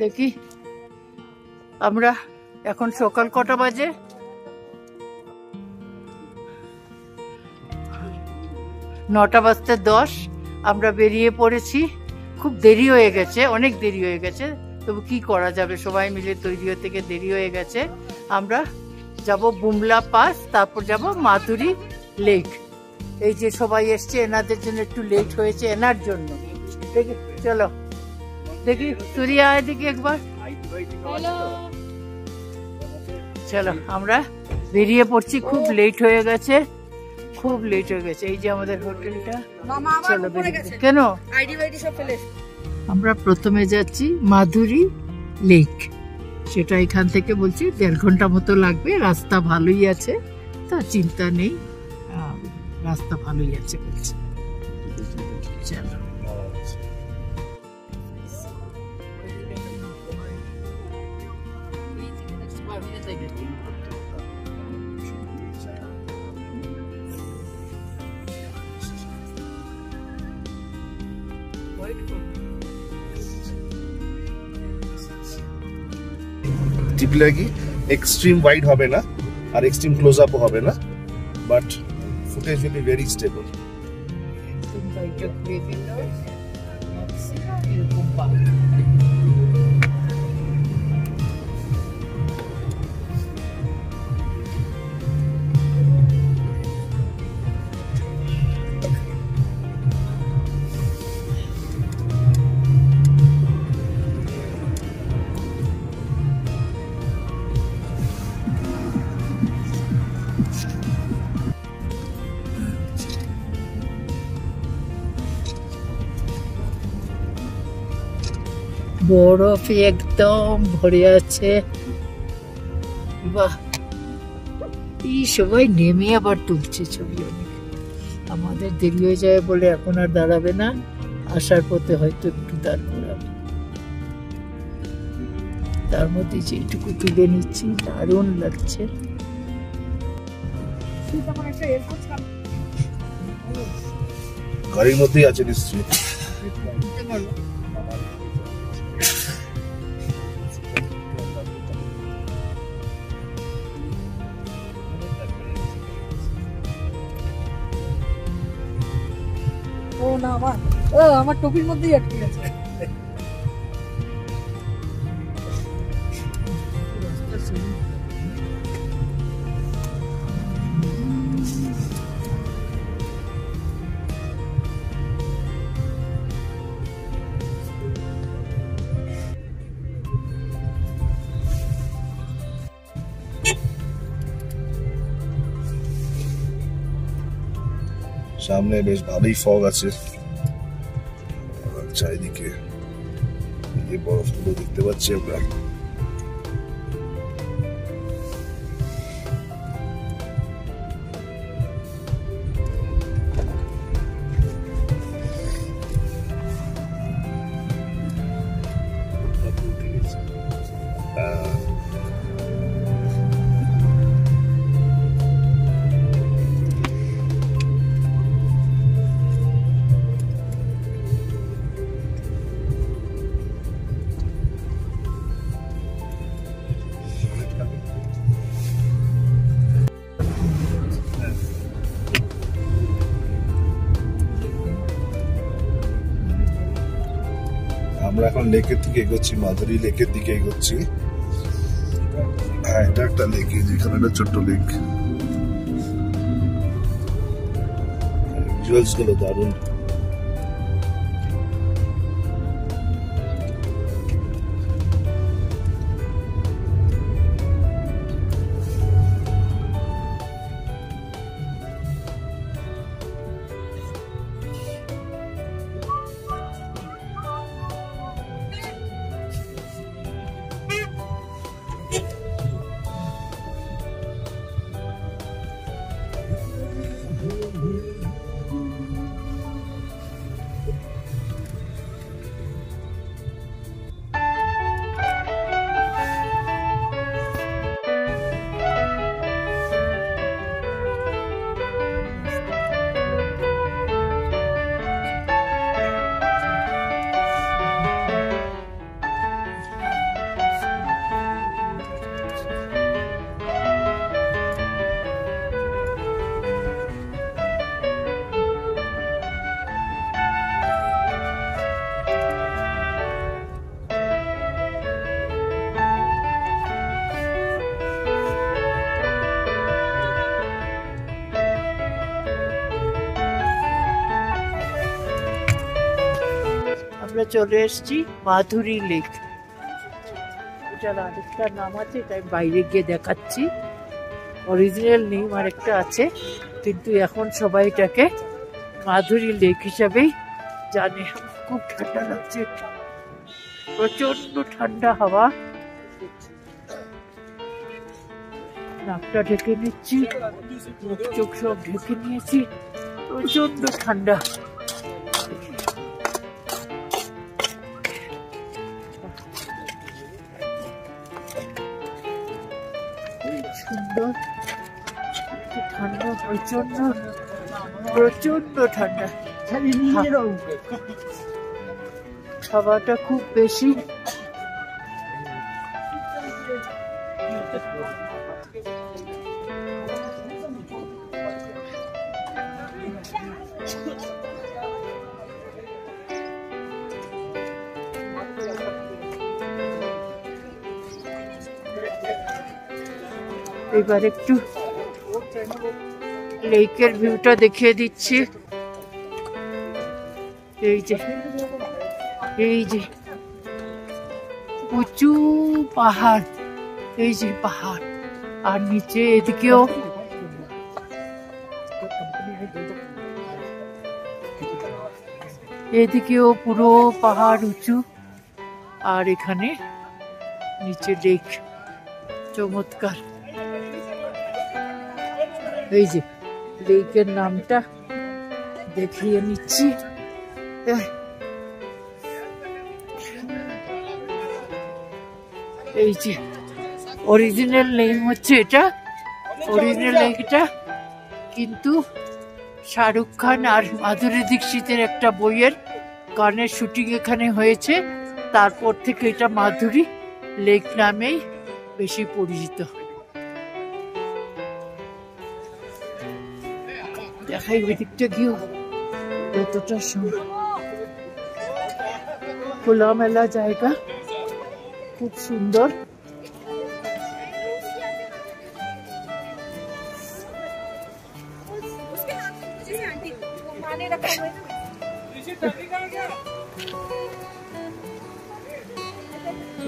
দেখি আমরা এখন সকাল কটা বাজে? 9টা বাজতে 10। আমরা বেরিয়ে পড়েছি। খুব দেরি হয়ে গেছে, অনেক দেরি হয়ে গেছে, তবু কি করা যাবে, সবাই মিলে তৈরি হতে থেকে দেরি হয়ে গেছে। আমরা যাব বুমলা পাস, তারপর যাব মাধুরী লেক। এই যে সবাই এসছে, এনাদের জন্য একটু লেট হয়েছে, এনার জন্য। দেখি চলো, দেখি সুরিয়া এদিকে একবার। চলো আমরা বেরিয়ে পড়ছি, খুব লেট হয়ে গেছে, খুব লেট হয়ে গেছে। এই যে আমাদের হোটেলটা। চলো কেন আমরা প্রথমে যাচ্ছি মাধুরী লেক, সেটা এখান থেকে বলছি 1.5 ঘন্টা মতো লাগবে। রাস্তা ভালোই আছে, তা চিন্তা নেই, রাস্তা ভালোই আছে বলছে। চলো টিপলে কি এক্সট্রিম ওয়াইড হবে না আর এক্সট্রিম ক্লোজ আপও হবে না, but footage will be very stable. বরফে একদম ভরে আছে। বাহ, এই সবাই নেমে আবার তুলছে ছবি। অনেক আমাদের দেরি হয়ে যায় বলে এখন আর দাঁড়াবে না, আসার পথে হয়তো একটু দাঁড় করাবে। তার মধ্যে যেটুকু তুলে নিচ্ছি, দারুণ লাগছে। গাড়ির মধ্যেই আছে নিশ্চয়ই। ও না, আমার টুপির মধ্যেই আটকে গেছে। সামনে বেশ ভালোই ফগ আছে, চারিদিকে এই বরফগুলো দেখতে পাচ্ছি আমরা। আমরা এখন লেকের দিকে এগোচ্ছি, মাধুরী লেকের দিকে এগোচ্ছি। হ্যাঁ, এটা একটা লেক, যেখানে একটা ছোট্ট লেক। ভিজুয়ালস গুলো দারুণ। আমরা চলে এসেছি মাধুরী লেক। এটার আরেকটা নাম আছে, তাই বাইরে গিয়ে দেখাচ্ছি। অরিজিনাল নেম আরেকটা আছে, কিন্তু এখন সবাই এটাকে মাধুরী লেক হিসাবেই জানে। খুব ঠান্ডা লাগছে, প্রচন্ড ঠান্ডা হাওয়া। নাকটা ঢেকে নিচ্ছি, মুখ চোখ সব ঢেকে নিয়েছি, প্রচন্ড ঠান্ডা। সুন্দর ঠান্ডা, প্রচন্ড প্রচন্ড ঠান্ডা। হাওয়াটা খুব বেশি। এবার একটু লেকের ভিউটা দেখিয়ে দিচ্ছি। এই যে উঁচু পাহাড়, এই যে পাহাড়, আর নিচে এদিকেও পুরো পাহাড় উঁচু, আর এখানে নিচে লেক। চমৎকার। এই যে লেকের নামটা দেখিয়ে নিচ্ছি। এই যে অরিজিনাল নেম হচ্ছে এটা, অরিজিনাল লেকটা, কিন্তু শাহরুখ খান আর মাধুরী দীক্ষিতের একটা বইয়ের গানের শুটিং এখানে হয়েছে, তারপর থেকে এটা মাধুরী লেক নামেই বেশি পরিচিত। দেখাই ওইদিকটা গিয়েও যতটা খোলামেলা জায়গা, খুব সুন্দর।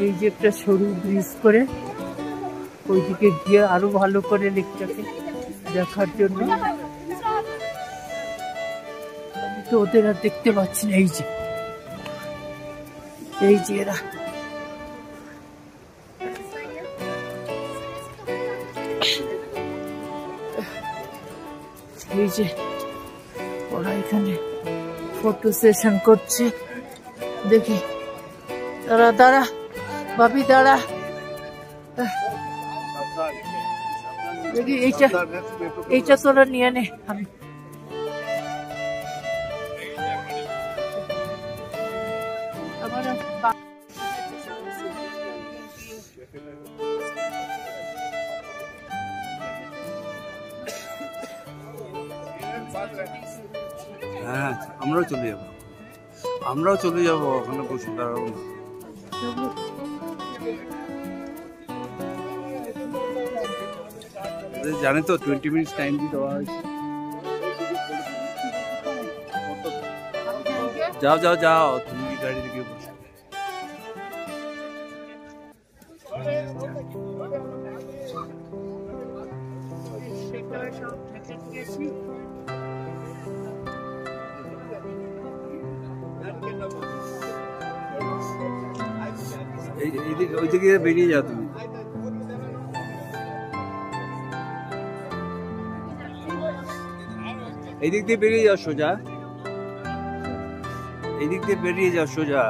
এই যে একটা সরু ব্রিজ করে ওইদিকে গিয়ে আরো ভালো করে লেকটাকে দেখার জন্য। আমি তো ওদের আর দেখতে পাচ্ছি না। এই যে এরা, এই যে ওরা এখানে ফটো সেশন করছে। দেখি, দাঁড়া দাঁড়া ভাবি, দাঁড়া। দেখি এইটা তোরা নিয়ে নে। আমি হ্যাঁ, আমরাও চলে যাবো, ওখানে বসে দাঁড়াবো না। জানে তো 20 মিনিট টাইম দিয়ে দেওয়া হয়েছে। যাও তুমি গাড়ি থেকে বসে। ওই দিকে বেরিয়ে যাও তুমি। এই দিক দিয়ে বেরিয়ে যাও সোজা, এই দিক দিয়ে বেরিয়ে যাও সোজা।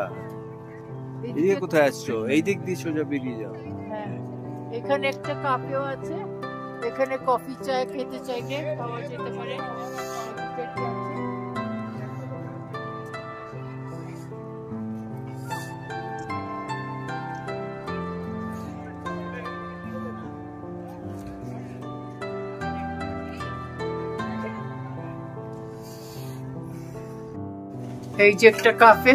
এদিকে কোথায় আসছো? এই দিক দিয়ে সোজা বেরিয়ে যাও। এখানে একটা কাফেও আছে, এখানে কফি চা খেতে চাইলে পাওয়া যেতে পারে। এই যে একটা কাফে,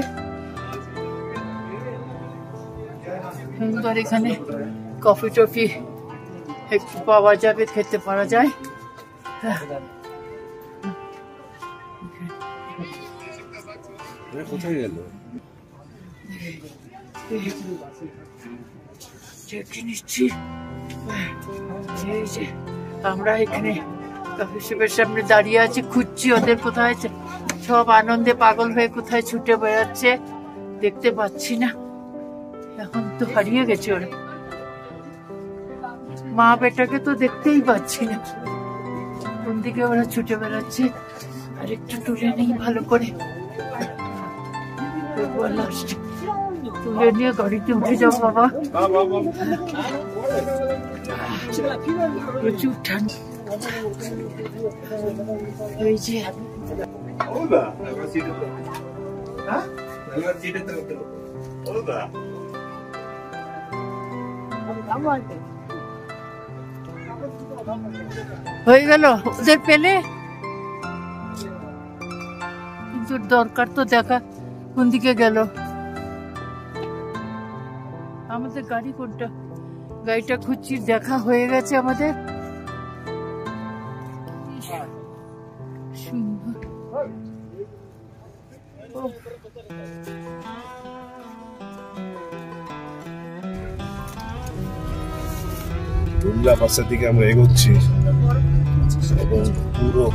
সুন্দর। এখানে কফি টফি একটু পাওয়া যাবে, খেতে পারা যায়। কোথায় গেল? নিচ্ছি। এই যে আমরা এখানে কফি শপের সামনে দাঁড়িয়ে আছি, খুঁজছি ওদের কোথায়, সব আনন্দে পাগল হয়ে কোথায় ছুটে বেড়াচ্ছে, দেখতে পাচ্ছি না। এখন তো হারিয়ে গেছে ওরা, মা বেটাকে তো দেখতেই পাচ্ছি না, কোন দিকে ওরা ছুটে বেড়াচ্ছে। আর একটু তুলে নেই ভালো করে, তুলে নিয়ে গাড়িতে উঠে যাও বাবা। প্রচুর ঠান্ডা। এই যে হয়ে গেল ওদের পেলে, কিন্তু দরকার তো দেখা কোন দিকে গেল। আমাদের গাড়ি কোনটা, গাড়িটা খুঁজছি, দেখা হয়ে গেছে আমাদের। বুমলা পাশের দিকে আমরা এগোচ্ছি এবং পুরো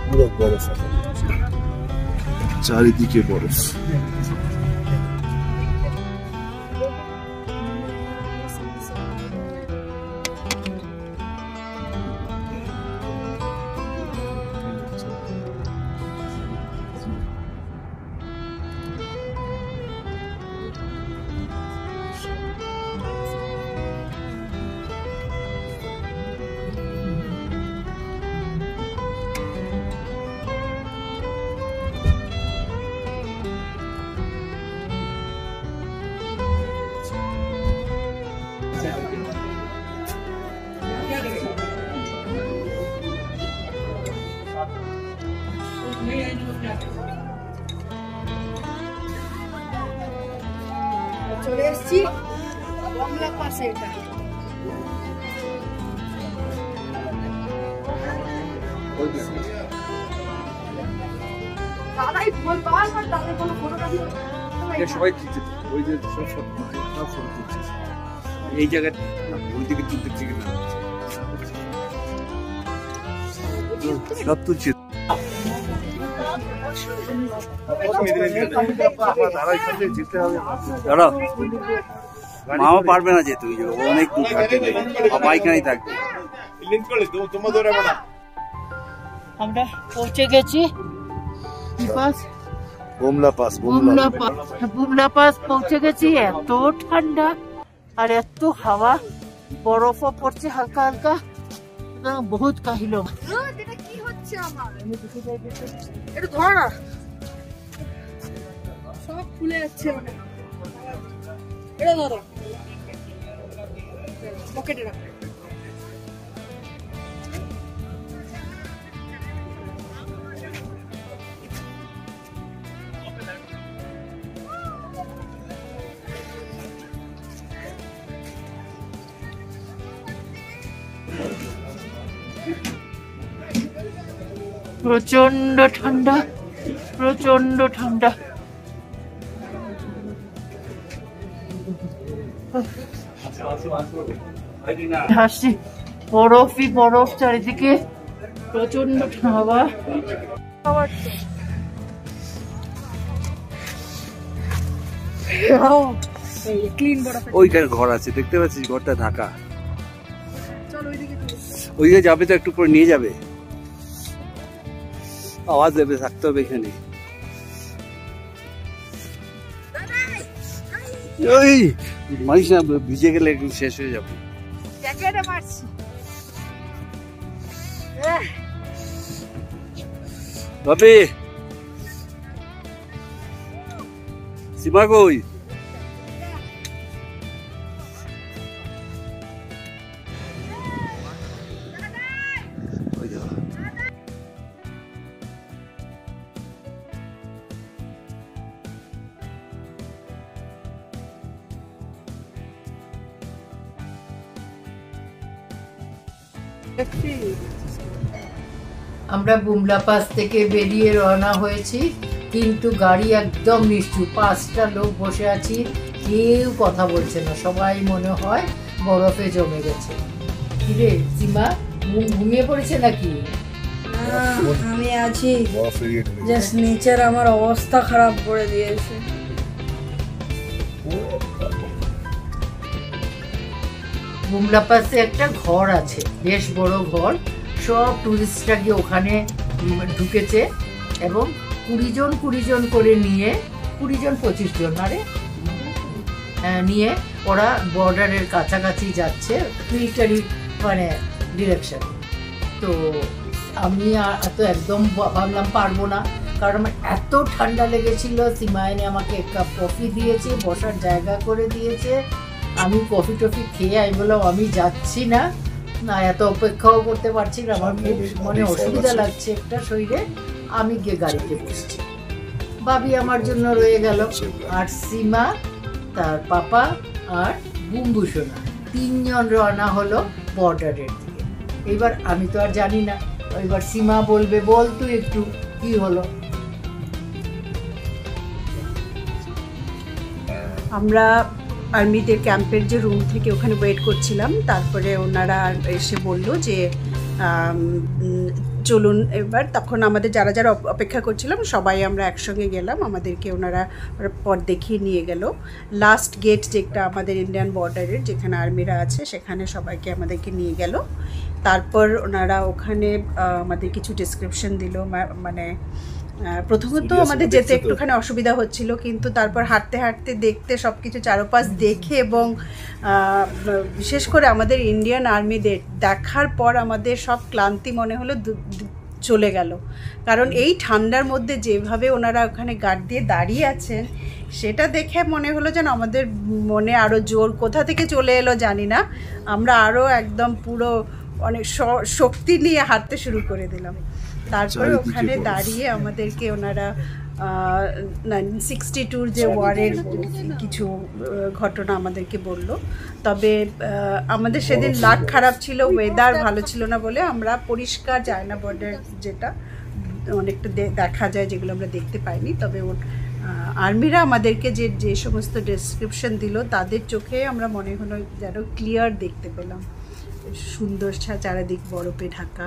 পুরো বরফ, চারিদিকে বরফ। চলে এসছি বমলা পাশে। এটা দাদাই বারবার দাদাই কোনো ফটোগ্রাফি সবাই ওই যে সব ফটো তুলছে এই জায়গায়, ওই দিকে তুলতে কিনা সব তুলছে। মামা পারবে না যেতে, ওই জায়গায় অনেক দূর থাকবে, বাবা এখানেই থাকবে। আমরা পৌঁছে গেছি বুমলা পাস পৌঁছে গেছি। এত ঠান্ডা আর এত হাওয়া, বরফও পড়ছে হালকা হালকা, বহুত কাহিল। এটা কি হচ্ছে আমার, একটু ধর না, সব খুলে যাচ্ছে মানে। এটা ধরো পকেটে রাখ। প্রচন্ড ঠান্ডা, প্রচন্ড ঠান্ডা। হাসি, বরফই বরফ চারিদিকে, প্রচন্ড হাওয়া। ওইখানে ঘর আছে দেখতে পাচ্ছিস, ঘরটা ঢাকা। ওইদিকে যাবে তো, একটু পরে নিয়ে যাবে, আওয়াজ দেবে, থাকতে হবে এখানে। ওই মারিস না, ভিজে গেলে একটু শেষ হয়ে যাবে। বাপি সীমা কই? আমরা বুমলা পাস থেকে বেরিয়ে রওনা হয়েছি। কিন্তু গাড়ি একদম নিশ্চুপ, 5টা লোক বসে আছি, কেউ কথা বলছে না, সবাই মনে হয় বরফে জমে গেছে। কিরে সীমা, ঘুমিয়ে পড়েছে নাকি? আমি আছি, জাস্ট নেচার আমার অবস্থা খারাপ করে দিয়েছে। বুমলা পাশে একটা ঘর আছে, বেশ বড় ঘর, সব টুরিস্টরা গিয়ে ওখানে ঢুকেছে এবং 20 জন করে নিয়ে, 25 জন নিয়ে ওরা বর্ডারের কাছাকাছি যাচ্ছে, মিলিটারি মানে ডিরেকশন। তো আমি তো একদম ভাবলাম পারবো না, কারণ আমার এত ঠান্ডা লেগেছিল। সীমা এনে আমাকে 1 কাপ কফি দিয়েছে, বসার জায়গা করে দিয়েছে। আমি কফি টফি খেয়ে আমি বললাম আমি যাচ্ছি না, এত অপেক্ষাও করতে পারছি না, আমার মনে অসুবিধা লাগছে একটা শরীরে। আমি গিয়ে গাড়িতে বসছি, ভাবি আমার জন্য রয়ে গেল, আর সীমা, তার পাপা আর বুম্বুসোনা 3 জন রওনা হলো বর্ডারের দিকে। এবার আমি তো আর জানি না, এবার সীমা বলবে, বল তুই একটু কি হলো। আমরা আর্মিদের ক্যাম্পের যে রুম থেকে ওখানে ওয়েট করছিলাম, তারপরে ওনারা এসে বলল যে চলুন এবার। তখন আমাদের যারা যারা অপেক্ষা করছিলাম সবাই আমরা একসঙ্গে গেলাম, আমাদেরকে ওনারা পথ দেখিয়ে নিয়ে গেল। লাস্ট গেট যেটা আমাদের ইন্ডিয়ান বর্ডারের, যেখানে আর্মিরা আছে, সেখানে সবাইকে আমাদেরকে নিয়ে গেল। তারপর ওনারা ওখানে আমাদের কিছু ডেসক্রিপশন দিল। মানে প্রথমত আমাদের যেতে একটুখানি অসুবিধা হচ্ছিল, কিন্তু তারপর হাঁটতে হাঁটতে দেখতে সব কিছু চারপাশ দেখে এবং বিশেষ করে আমাদের ইন্ডিয়ান আর্মিদের দেখার পর আমাদের সব ক্লান্তি মনে হলো চলে গেল। কারণ এই ঠান্ডার মধ্যে যেভাবে ওনারা ওখানে গার্ড দিয়ে দাঁড়িয়ে আছেন, সেটা দেখে মনে হলো যেন আমাদের মনে আরও জোর কোথা থেকে চলে এলো জানি না, আমরা আরও একদম পুরো অনেক শক্তি নিয়ে হাঁটতে শুরু করে দিলাম। তারপরে ওখানে দাঁড়িয়ে আমাদেরকে ওনারা 1962 যে ওয়ারের কিছু ঘটনা আমাদেরকে বলল। তবে আমাদের সেদিন লাক খারাপ ছিল, ওয়েদার ভালো ছিল না বলে আমরা পরিষ্কার চায়না বর্ডার যেটা অনেকটা দেখা যায়, যেগুলো আমরা দেখতে পাইনি। তবে আর্মিরা আমাদেরকে যে সমস্ত ডেসক্রিপশন দিল, তাদের চোখে আমরা মনে হলো যেন ক্লিয়ার দেখতে পেলাম, সুন্দর চারিদিক বরফে ঢাকা।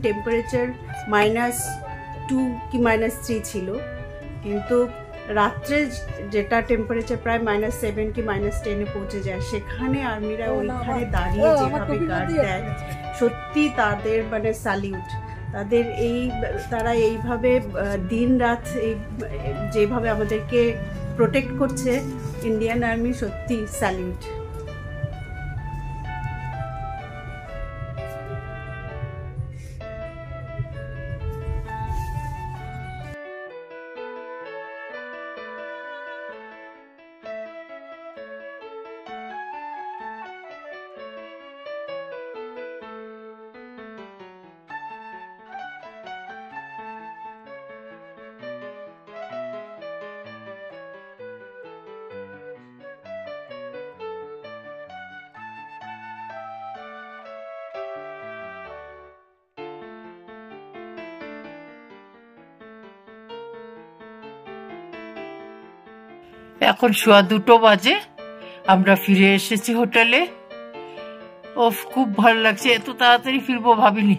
টেম্পারেচার -2 কি -3 ছিল, কিন্তু রাত্রে যেটা টেম্পারেচার প্রায় -7 কি -10-এ পৌঁছে যায়, সেখানে আর্মিরা ওইখানে দাঁড়িয়ে যেভাবে গার্ড দেয়, সত্যি তাদের মানে স্যালিউট। তারা এইভাবে দিন রাত যেভাবে আমাদেরকে প্রোটেক্ট করছে, ইন্ডিয়ান আর্মি, সত্যি স্যালিউট। এখন 2:15 বাজে, আমরা ফিরে এসেছি হোটেলে। খুব ভালো লাগছে, এত তাড়াতাড়ি ফিরবো ভাবিনি।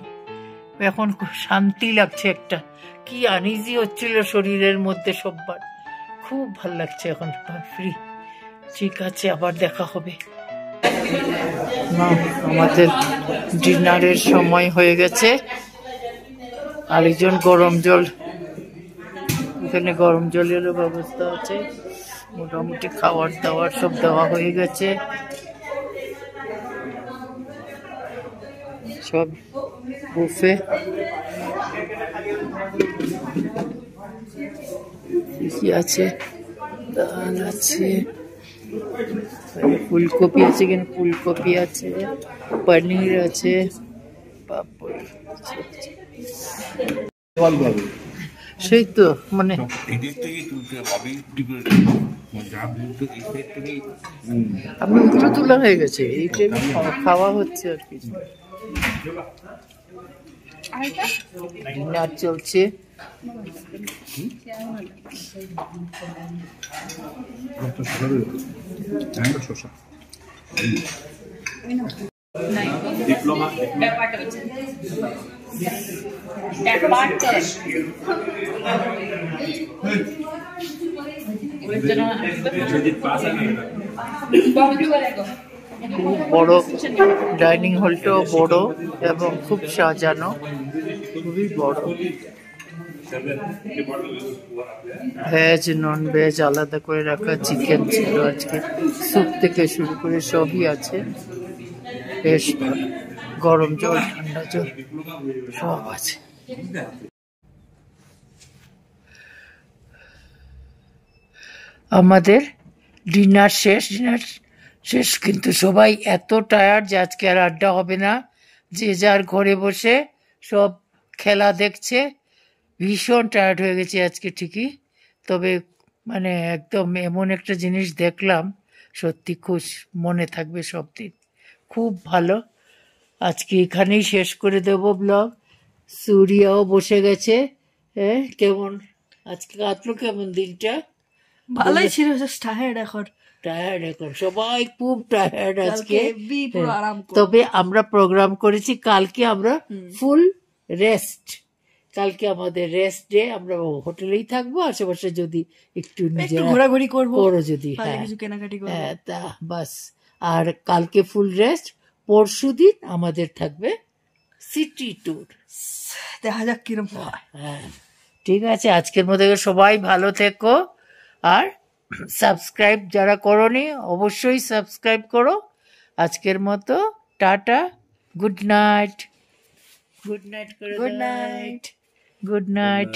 এখন শান্তি লাগছে, একটা কি আনইজি হচ্ছিল শরীরের মধ্যে সববার। খুব ভালো লাগছে, এখন ফ্রি। ঠিক আছে, আবার দেখা হবে। আমাদের ডিনারের সময় হয়ে গেছে। আরেকজন গরম জল, এখানে গরম জলেরও ব্যবস্থা আছে। মোটামুটি খাবার দাবার সব দেওয়া হয়ে গেছে, সব বুফে। কি আছে, ডাল আছে, ফুলকপি আছে, এখানে ফুলকপি আছে, পনির আছে, পাপড় আছে। সেই তো মানে আপনি উল্টো তোলা হয়ে গেছে, এই টাইমে খাওয়া হচ্ছে আর কি। ডিনার চলছে। খুব বড় ডাইনিং হলটাও বড় এবং খুব সাজানো, খুবই বড়। ভেজ নন ভেজ আলাদা করে রাখা, চিকেন ছিল আজকে, স্যুপ থেকে শুরু করে সবই আছে। বেশ গরম জল, ঠান্ডা জল সব আছে। আমাদের ডিনার শেষ কিন্তু সবাই এত টায়ার্ড যে আজকে আর আড্ডা হবে না। যে যার ঘরে বসে সব খেলা দেখছে। ভীষণ টায়ার্ড হয়ে গেছে আজকে ঠিকই, তবে মানে একদম এমন একটা জিনিস দেখলাম সত্যি খুশ মনে থাকবে সব দিন। খুব ভালো। আজকে এখানেই শেষ করে দেব ব্লগ। সূর্যাও বসে গেছে। হ্যাঁ, কেমন আজকে কাটলো কেমন দিনটা? ভালোই ছিল, জাস্ট টায়ার্ড এখন। টায়ার্ড এখন সবাই খুব টায়ার্ড আজকে। পুরো আরাম করব। তবে আমরা প্রোগ্রাম করেছি কালকে আমরা ফুল রেস্ট। কালকে আমাদের রেস্ট ডে, আমরা হোটেলেই থাকবো, আশেপাশে যদি একটু ঘোরাঘুরি করবো যদি, হ্যাঁ কিছু কেনাকাটি করবো, হ্যাঁ তা বাস। আর কালকে ফুল রেস্ট, পরশুদিন আমাদের থাকবে সিটি ট্যুর। দেখা যাক কিরম হয়। হ্যাঁ ঠিক আছে, আজকের মধ্যে সবাই ভালো থেকো। আর সাবস্ক্রাইব যারা করোনি অবশ্যই সাবস্ক্রাইব করো। আজকের মতো tata, good night. Good night করে গুড নাইট। Good night.